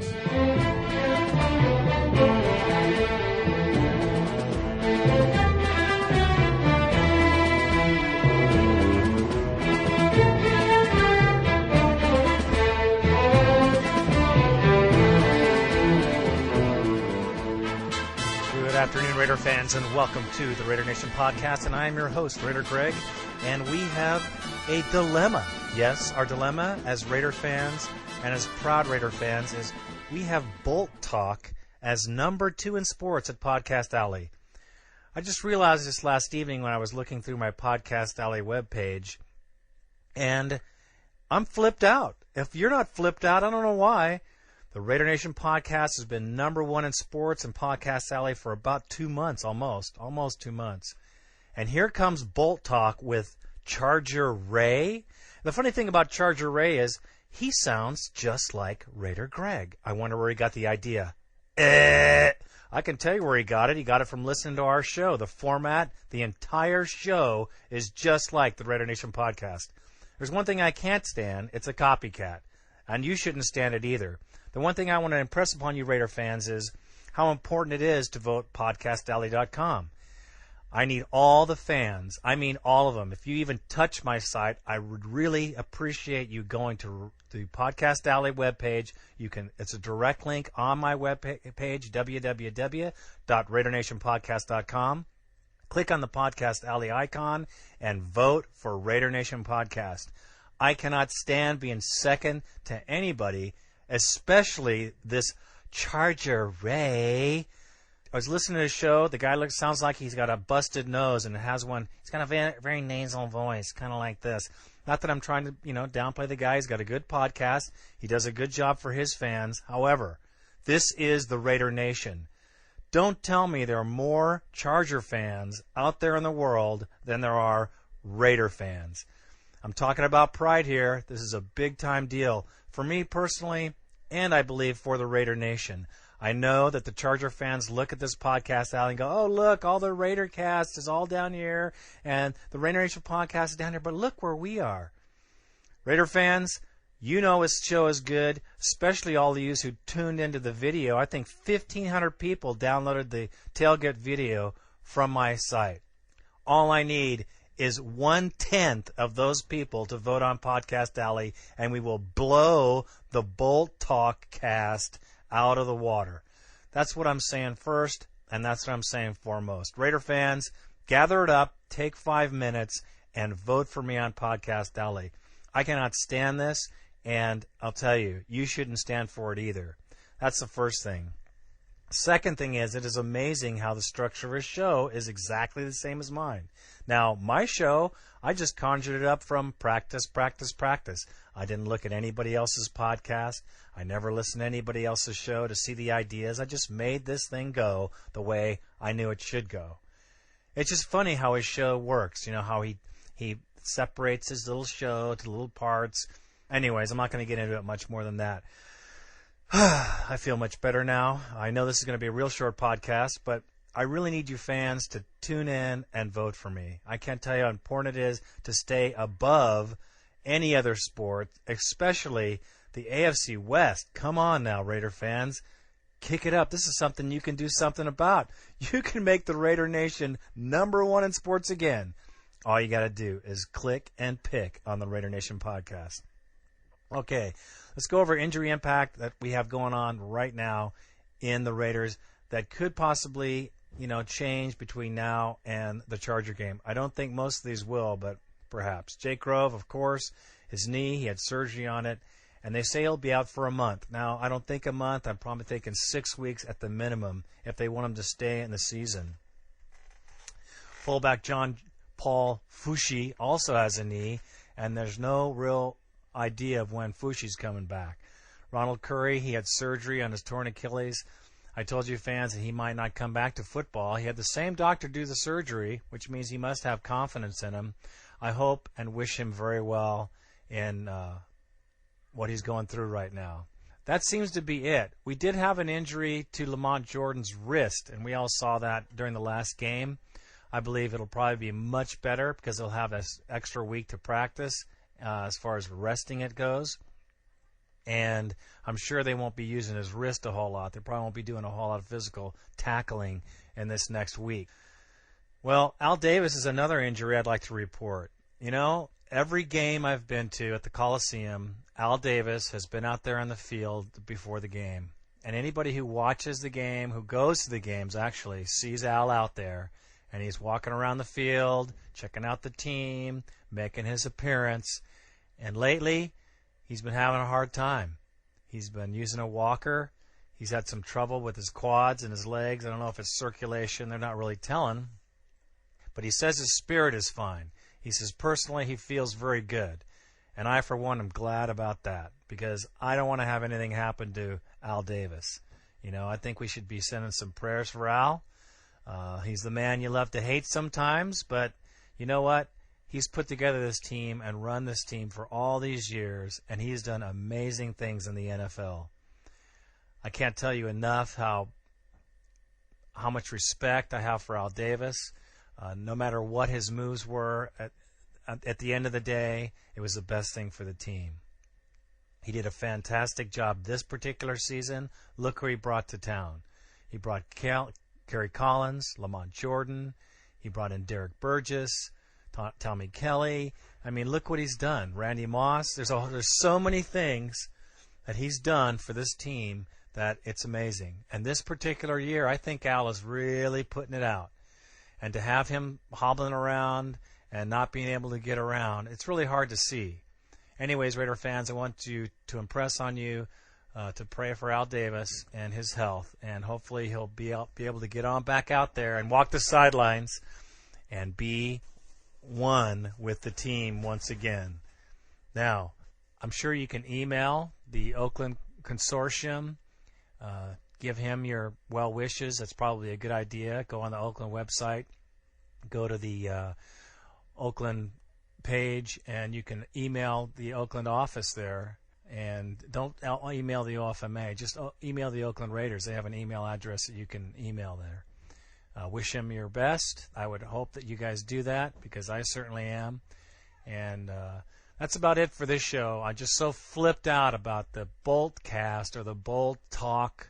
Good afternoon, Raider fans, and welcome to the Raider Nation podcast. And I am your host, Raider Greg, and we have a dilemma. Yes, our dilemma as Raider fans and as proud Raider fans is we have Bolt Talk as number 2 in sports at Podcast Alley. I just realized this last evening when I was looking through my Podcast Alley webpage, and I'm flipped out. If you're not flipped out, I don't know why. The Raider Nation podcast has been number 1 in sports and Podcast Alley for about 2 months, almost 2 months. And here comes Bolt Talk with Charger Ray. The funny thing about Charger Ray is he sounds just like Raider Greg. I wonder where he got the idea. I can tell you where he got it. He got it from listening to our show. The format, the entire show is just like the Raider Nation podcast. There's one thing I can't stand. It's a copycat. And you shouldn't stand it either. The one thing I want to impress upon you Raider fans is how important it is to vote podcastalley.com. I need all the fans. I mean all of them. If you even touch my site, I would really appreciate you going to the Podcast Alley webpage. It's a direct link on my webpage, www.RaiderNationPodcast.com. Click on the Podcast Alley icon and vote for Raider Nation Podcast. I cannot stand being second to anybody, especially this Charger Ray. I was listening to his show. The guy sounds like he's got a busted nose and he's got a very, very nasal voice, kind of like this. Not that I'm trying to, downplay the guy. He's got a good podcast. He does a good job for his fans. However, this is the Raider Nation. Don't tell me there are more Charger fans out there in the world than there are Raider fans. I'm talking about pride here. This is a big-time deal for me personally, and I believe for the Raider Nation. I know that the Charger fans look at this podcast out and go, oh, look, all the Raider cast is all down here, and the Raider Nation podcast is down here, but look where we are. Raider fans, you know this show is good, especially all of you who tuned into the video. I think 1,500 people downloaded the tailgate video from my site. All I need is 1/10 of those people to vote on Podcast Alley, and we will blow the Bolt Talk cast out of the water. That's what I'm saying first, and that's what I'm saying foremost. Raider fans, gather it up, take 5 minutes, and vote for me on Podcast Alley. I cannot stand this, and I'll tell you, you shouldn't stand for it either. That's the first thing. Second thing is, it is amazing how the structure of his show is exactly the same as mine. Now, my show, I just conjured it up from practice. I didn't look at anybody else's podcast. I never listened to anybody else's show to see the ideas. I just made this thing go the way I knew it should go. It's just funny how his show works, how he separates his little show to little parts. Anyways, I'm not going to get into it much more than that. I feel much better now. I know this is going to be a real short podcast, but I really need you fans to tune in and vote for me. I can't tell you how important it is to stay above any other sport, especially the AFC West. Come on now, Raider fans. Kick it up. This is something you can do something about. You can make the Raider Nation number 1 in sports again. All you got to do is click and pick on the Raider Nation podcast. Okay, let's go over injury impact that we have going on right now in the Raiders that could possibly, change between now and the Charger game. I don't think most of these will, but perhaps. Jake Grove, of course, his knee, he had surgery on it, and they say he'll be out for a month. Now, I don't think a month. I'm probably thinking 6 weeks at the minimum if they want him to stay in the season. Fullback John Paul Fushi also has a knee, and there's no real idea of when Fushi's coming back. Ronald Curry, he had surgery on his torn Achilles. I told you fans that he might not come back to football. He had the same doctor do the surgery, which means he must have confidence in him. I hope and wish him very well in what he's going through right now. That seems to be it. We did have an injury to Lamont Jordan's wrist, and we all saw that during the last game. I believe it'll probably be much better because they'll have this extra week to practice as far as resting it goes. And I'm sure they won't be using his wrist a whole lot. They probably won't be doing a whole lot of physical tackling in this next week. Well, Al Davis is another injury I'd like to report. You know, every game I've been to at the Coliseum, Al Davis has been out there on the field before the game. And anybody who watches the game, who goes to the games actually, sees Al out there. And he's walking around the field, checking out the team, making his appearance. And lately, he's been having a hard time. He's been using a walker. He's had some trouble with his quads and his legs. I don't know if it's circulation. They're not really telling. But he says his spirit is fine. He says personally he feels very good. And I, for one, am glad about that because I don't want to have anything happen to Al Davis. You know, I think we should be sending some prayers for Al. He's the man you love to hate sometimes, but you know what? He's put together this team and run this team for all these years, and he's done amazing things in the NFL. I can't tell you enough how much respect I have for Al Davis. No matter what his moves were, at the end of the day, it was the best thing for the team. He did a fantastic job this particular season. Look who he brought to town. He brought Kerry Collins, Lamont Jordan. He brought in Derek Burgess, Tommy Kelly. I mean, look what he's done. Randy Moss. There's so many things that he's done for this team that it's amazing. And this particular year, I think Al is really putting it out. And to have him hobbling around and not being able to get around, it's really hard to see. Anyways, Raider fans, I want to impress on you to pray for Al Davis and his health, and hopefully he'll be able to get on back out there and walk the sidelines and be one with the team once again. Now, I'm sure you can email the Oakland Consortium, give him your well wishes. That's probably a good idea. Go on the Oakland website, go to the Oakland page, and you can email the Oakland office there. And don't email the OFMA. Just email the Oakland Raiders. They have an email address that you can email there. Wish him your best. I would hope that you guys do that because I certainly am. And that's about it for this show. I'm just so flipped out about the BOLTTAK or the BOLTTAK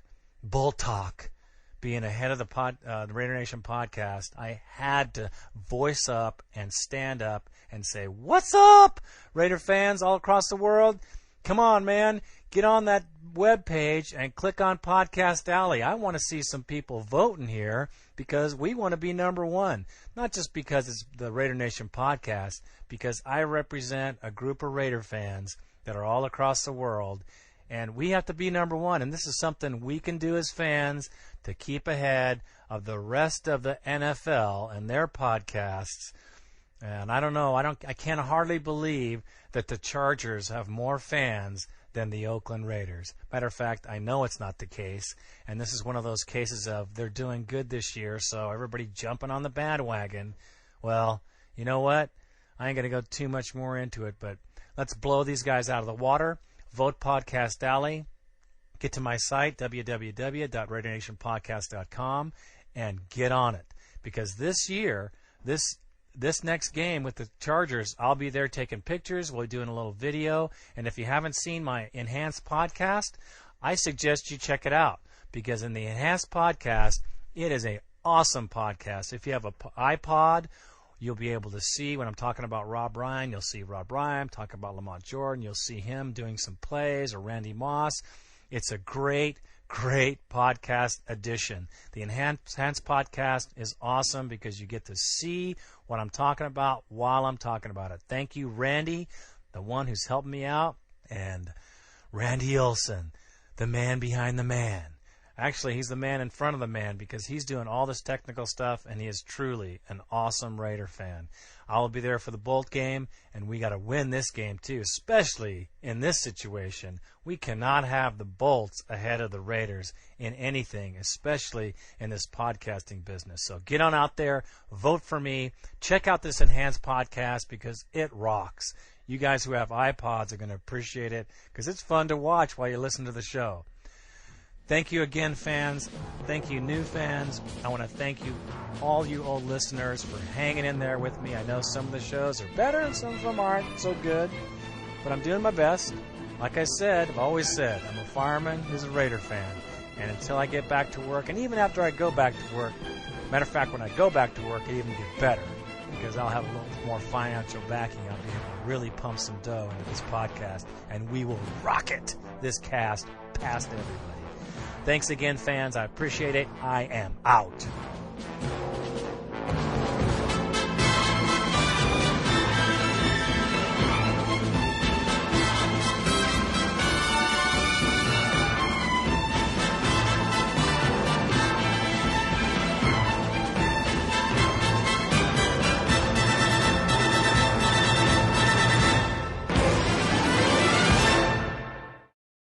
being ahead of the Raider Nation podcast. I had to voice up and stand up and say, "What's up, Raider fans all across the world? Come on, man. Get on that web page and click on Podcast Alley. I want to see some people voting here because we want to be number one. Not just because it's the Raider Nation podcast, because I represent a group of Raider fans that are all across the world, and we have to be number one. And this is something we can do as fans to keep ahead of the rest of the NFL and their podcasts. And I don't know. I can't hardly believe that the Chargers have more fans than the Oakland Raiders. Matter of fact, I know it's not the case. And this is one of those cases of they're doing good this year, so everybody jumping on the bandwagon. Well, you know what? I ain't going to go too much more into it, but let's blow these guys out of the water. Vote Podcast Alley. Get to my site, www.RaiderNationPodcast.com, and get on it. Because this year, this next game with the Chargers, I'll be there taking pictures. We'll be doing a little video. And if you haven't seen my enhanced podcast, I suggest you check it out. Because in the enhanced podcast, it is an awesome podcast. If you have an iPod, you'll be able to see when I'm talking about Rob Ryan. You'll see Rob Ryan talking about Lamont Jordan. You'll see him doing some plays, or Randy Moss. It's a great podcast edition. The enhanced podcast is awesome because you get to see what I'm talking about while I'm talking about it. Thank you, Randy, the one who's helping me out, and Randy Olson, the man behind the man. Actually, he's the man in front of the man because he's doing all this technical stuff, and he is truly an awesome Raider fan. I'll be there for the Bolt game, and we got to win this game too, especially in this situation. We cannot have the Bolts ahead of the Raiders in anything, especially in this podcasting business. So get on out there, vote for me, check out this enhanced podcast because it rocks. You guys who have iPods are going to appreciate it because it's fun to watch while you listen to the show. Thank you again, fans. Thank you, new fans. I want to thank you, all you old listeners, for hanging in there with me. I know some of the shows are better and some of them aren't so good, but I'm doing my best. Like I said, I've always said, I'm a fireman who's a Raider fan. And until I get back to work, and even after I go back to work, matter of fact, when I go back to work, it even get better because I'll have a little more financial backing. I'll be able to really pump some dough into this podcast, and we will rocket this cast past everybody. Thanks again, fans. I appreciate it. I am out.